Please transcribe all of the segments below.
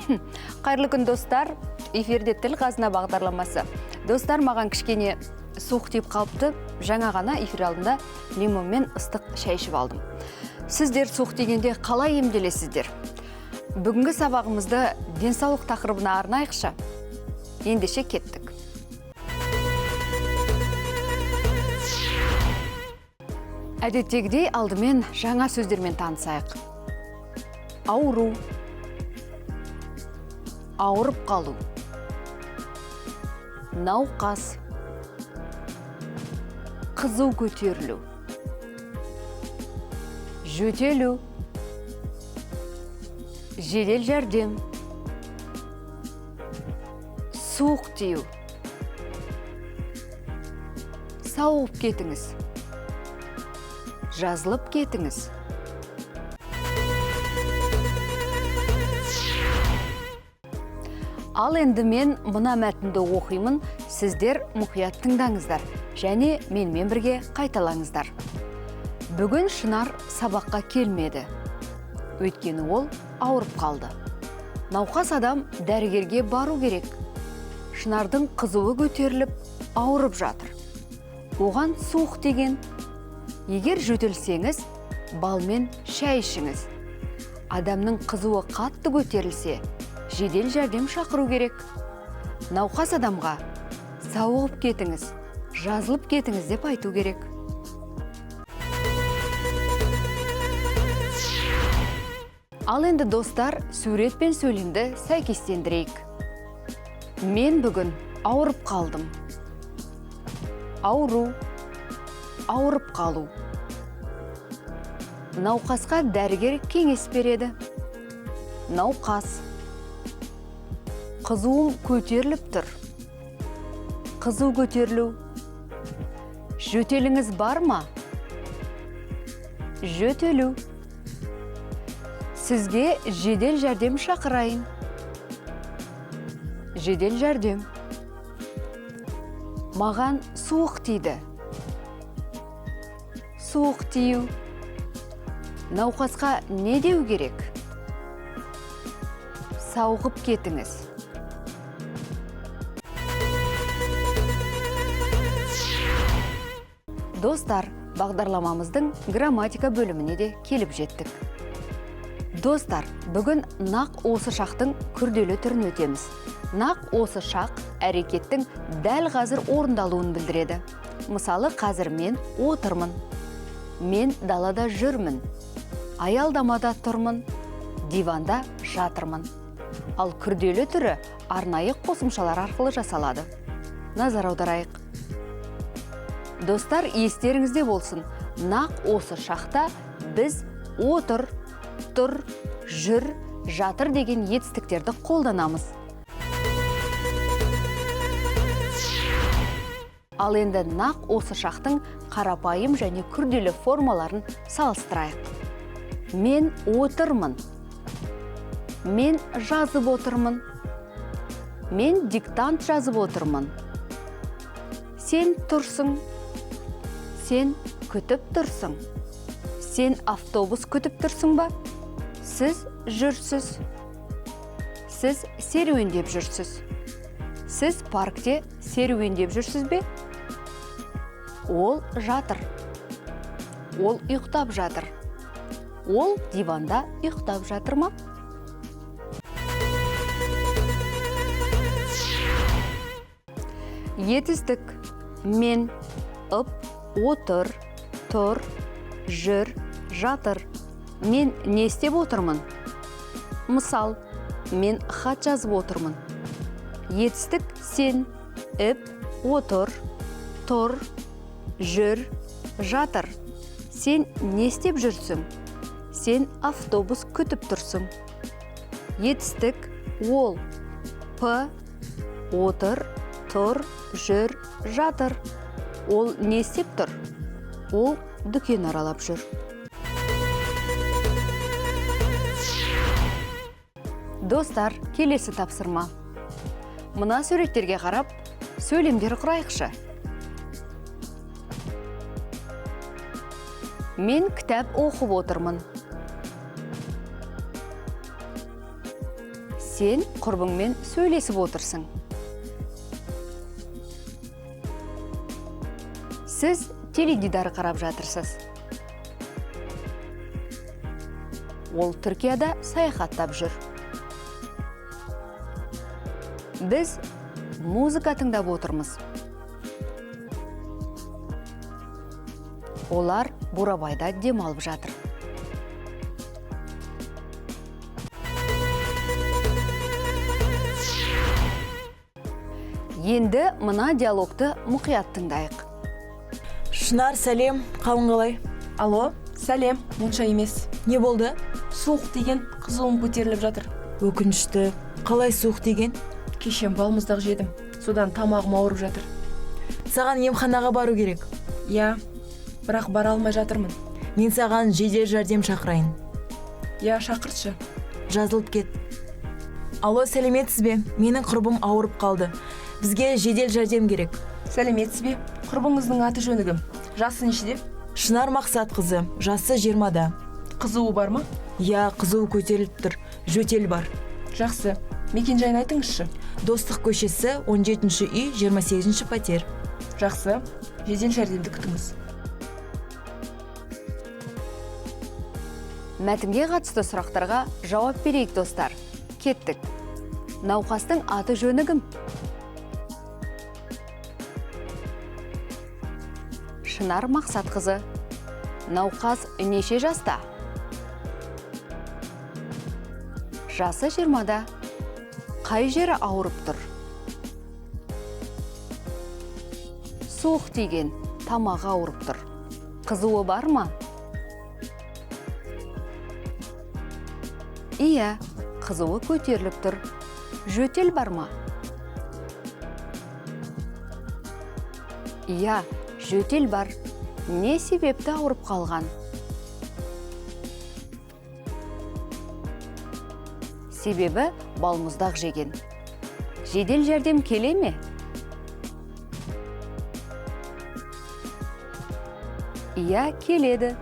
Қайырлы күн достар, эфирде тіл қазына бағдарламасы. Достар, маған кішкене суық тиіп қалыпты. Жаңа ғана эфир алдында лимонмен ыстық шай ішіп алдым. Сіздер суық тигенде қалай емделесіздер? Бүгінгі сабағымызды денсаулық тақырыбына арнайықшы. Ендеше кеттік. Әдеттегідей алдымен жаңа сөздермен танысайық. Ауру, ауырып қалу, науқас, қызу көтерілу, жөтелу, жедел жәрдем, суық тию, сауығып кетіңіз, жазылып кетіңіз. Ал енді мен мына мәтінді оқимын, сіздер мұқият тыңдаңыздар, және менімен бірге қайталаңыздар. Бүгін Шынар сабаққа келмеді. Өйткені ол ауырып қалды. Науқас адам дәрігерге бару керек. Шынардың қызуы көтеріліп, ауырып жатыр. Оған суық деген. Егер жөтелсеңіз, балмен шай ішіңіз. Адамның қызуы қатты көтерілсе, жедел жәрдем шақыру керек. Науқас адамға сауығып кетіңіз, жазылып кетіңіз деп айту керек. Ал енді достар, сурет пен сөйлемді сәйкестендірейік. Мен бүгін ауырып қалдым. Ауру, ауырып қалу. Науқасқа дәрігер кеңес береді. Науқас. Қызуым көтеріліп тұр. Қызу көтерілу. Жөтеліңіз бар ма? Жөтелу. Сізге жедел жәрдем шақырайын. Жедел жәрдем. Маған суық тиді. Суық тию. Науқасқа не деу керек? Сауығып кетіңіз. Достар, бағдарламамыздың грамматика бөліміне де келіп жеттік. Достар, бүгін нақ осы шақтың күрделі түрін өтеміз. Нақ осы шақ әрекеттің дәл қазір орындалуын білдіреді. Мысалы, қазір мен отырмын. Мен далада жүрмін. Аялдамада тұрмын. Диванда жатырмын. Ал күрделі түрі арнайы қосымшалар арқылы жасалады. Назар аударайық. Достар, естеріңізде болсын, нақ осы шақта біз отыр, тұр, жүр, жатыр деген етістіктерді қолданамыз. Ал енді нақ осы шақтың қарапайым және күрделі формаларын салыстырайық. Мен отырмын. Мен жазып отырмын. Мен диктант жазып отырмын. Сен тұрсың. Сен күтіп тұрсың. Сен автобус күтіп тұрсың ба? Сіз жүрсіз. Сіз серуендеп жүрсіз. Сіз паркте серуендеп жүрсіз бе? Ол жатыр. Ол ұйықтап жатыр. Ол диванда ұйықтап жатыр ма? Етістік. Мен, ұп, отыр, тұр, жүр, жатыр. Мен не істеп отырмын? Мысал, мен хат жазып отырмын. Етістік сен, үп, отыр, тұр, жүр, жатыр. Сен не істеп жүрсің? Сен автобус күтіп тұрсың. Етістік ол, п, отыр, тұр, жүр, жатыр. Ол не істеп тұр? Ол дүкен аралап жүр. Достар, келесі тапсырма. Мына суреттерге қарап, сөйлемдер құрайықшы. Мен кітап оқып отырмын. Сен құрбыңмен сөйлесіп отырсың. Сіз теледидар қарап жатырсыз. Ол Түркияда саяхаттап жүр. Біз музыка тыңдап отырмыз. Олар Бурабайда демалып жатыр. Енді мына диалогты мұқият тыңдайық. Шынар, сәлем, қалың қалай? Алло, сәлем, мұнша емес. Не болды? Суық деген қызуым көтеріліп жатыр. Өкінішті. Қалай суық деген? Кешен балмұздақ жедім, содан тамағым ауырып жатыр. Саған емханаға бару керек. Я, бірақ бара алмай жатырмын. Мен саған жедел жәрдем шақырайын. Я, шақыртшы. Жазылып кет. Алло, сәлеметсіз бе? Менің құрбым ауырып қалды. Бізге жедел жәрдем керек. Сәлеметсіз бе? Құрбыңыздың аты жөні кім? Жасы нешеде? Шынар Мақсат қызы, жасы 20-да. Қызуы бар ма? Я, қызуы көтеріліп тұр. Жөтел бар. Жақсы. Мекен-жайын айтыңызшы. Достық көшесі, 17-ші үй, 28-ші пәтер. Жақсы. Жедел жәрдемді күтіңіз. Мәтінге қатысты сұрақтарға жауап берейік, достар. Кеттік. Науқастың аты жөні кім? Шынар Мақсат қызы. Науқас неше жаста? Жасы 20-да. Қай жері ауырып тұр? Суық тиген, тамағы ауырып тұр. Қызуы бар ма? Иә, қызуы көтеріліп тұр. Жөтел бар ма? Иә, жөтел бар. Не себепті ауырып қалған? Себебі балмұздақ жеген. Жедел жәрдем келе ме? Иә, келеді.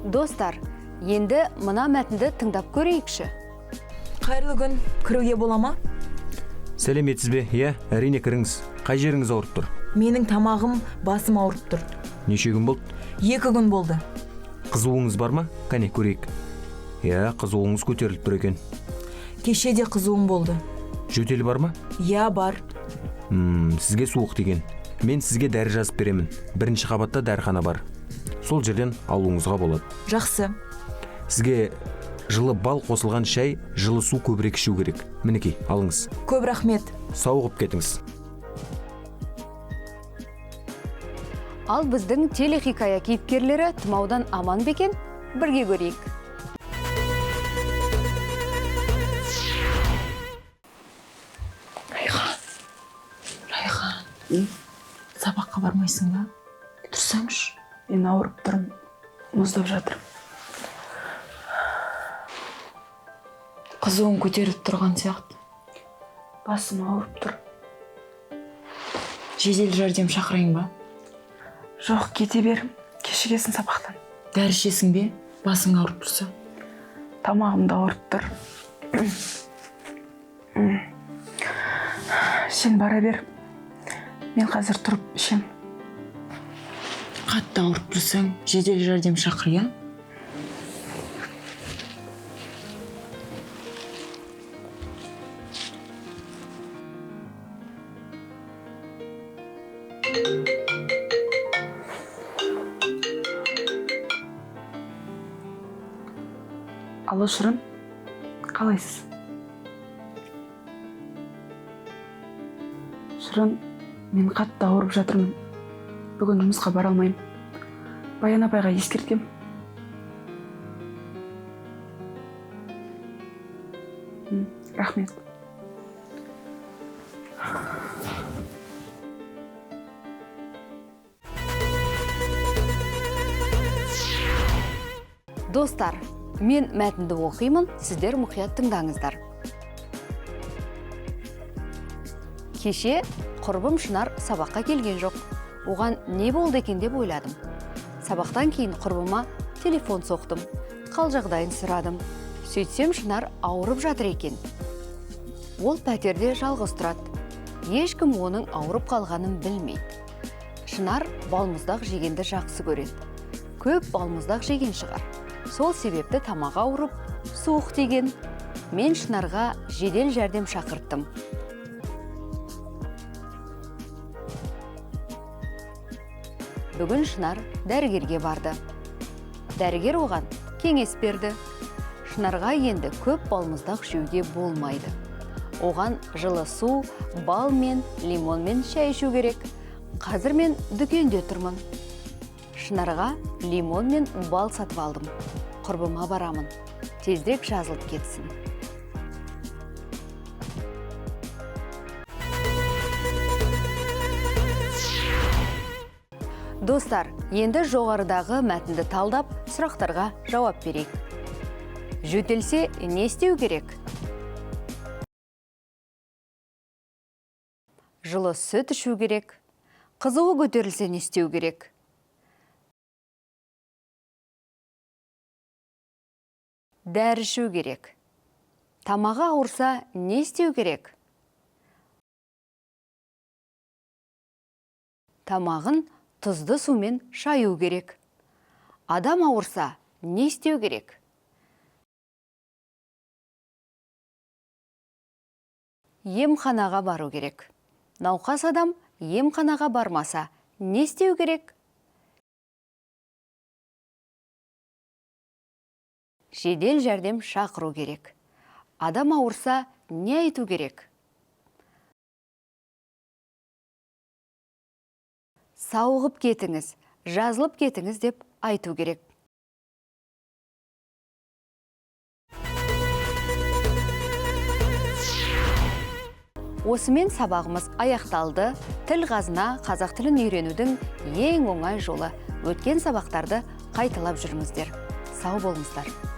Достар, енді мына мәтінді тыңдап көрейікші. Қайырлы күн, кіруге бола ма? Сәлеметсіз бе? Иә, әрине кіріңіз. Қай жеріңіз ауырып тұр? Менің тамағым, басым ауырып тұр. Неше күн болды? 2 күн болды. Қызуыңыз бар ма? Кәне көрейік. Иә, қызуыңыз көтеріліп тұр екен. Кеше де қызуым болды. Жөтел бар ма? Я, бар. Сізге суық деген. Мен сізге дәрі жазып беремін. 1-ші қабатта дәріхана бар. Сол жерден алуыңызға болады. Жақсы. Сізге жылы бал қосылған шай, жылы су көбірек ішу керек. Мінекей, алыңыз. Көп рахмет. Сауығып кетіңіз. Ал біздің телехикая кейіпкерлері тұмаудан аман бекен? Бірге көрейік. Райхан, сабаққа бармайсың ба? Тұрсаңшы, мен ауырып тұрмын, мұздап жатырмын. Қызуым көтеріліп тұрған сияқты. Басым ауырып тұр. Жедел жәрдем шақырайын ба? Жоқ, кете бер, кешігесің сабақтан. Дәрі ішесің бе? Басың ауырып тұрса. Тамағым да ауырып тұр. Сен бара бер. Мен қазір тұрып ішем. Қатты ауырып тұрсаң, жедел жәрдем шақыр, я? Алло, Шырын, қалайсыз? Шырын, мен қатты ауырып жатырмын. Бүгін жұмысқа бара алмаймын. Баян апайға ескерткем. Рахмет. Достар, мен мәтінді оқимын, сіздер мұқият тыңдаңыздар. Кеше құрбым Шынар сабаққа келген жоқ. Оған не болды екен деп ойладым. Сабақтан кейін құрбыма телефон соқтым. Қал жағдайын сұрадым. Сөйтсем Шынар ауырып жатыр екен. Ол пәтерде жалғыз тұрады. Ешкім оның ауырып қалғанын білмейді. Шынар балмұздақ жегенді жақсы көреді. Көп балмұздақ жеген шығар. Сол себепті тамағы ауырып, суық тиген. Мен Шынарға жедел жәрдем шақырттым. Бүгін Шынар дәрігерге барды. Дәрігер оған кеңес берді. Шынарға енді көп балмұздақ жеуге болмайды. Оған жылы су, бал мен лимон мен шай ішу керек. Қазір мен дүкенде тұрмын. Шынарға лимон мен бал сатып алдым. Құрбыма барамын. Тезірек жазылып кетсін. Достар, енді жоғарыдағы мәтінді талдап, сұрақтарға жауап берейік. Жөтелсе, не істеу керек? Жылы сүт ішу керек. Қызуы көтерілсе, не істеу керек? Дәрі ішу керек. Тамағы ауырса, не істеу керек? Тамағын тұзды сумен шаю керек. Адам ауырса, не істеу керек? Емханаға бару керек. Науқас адам емханаға бармаса, не істеу керек? Жедел жәрдем шақыру керек. Адам ауырса, не айту керек? Сауығып кетіңіз, жазылып кетіңіз деп айту керек. Осымен сабағымыз аяқталды. Тіл қазына қазақ тілін үйренудің ең оңай жолы. Өткен сабақтарды қайталап жүріңіздер. Сау болыңыздар.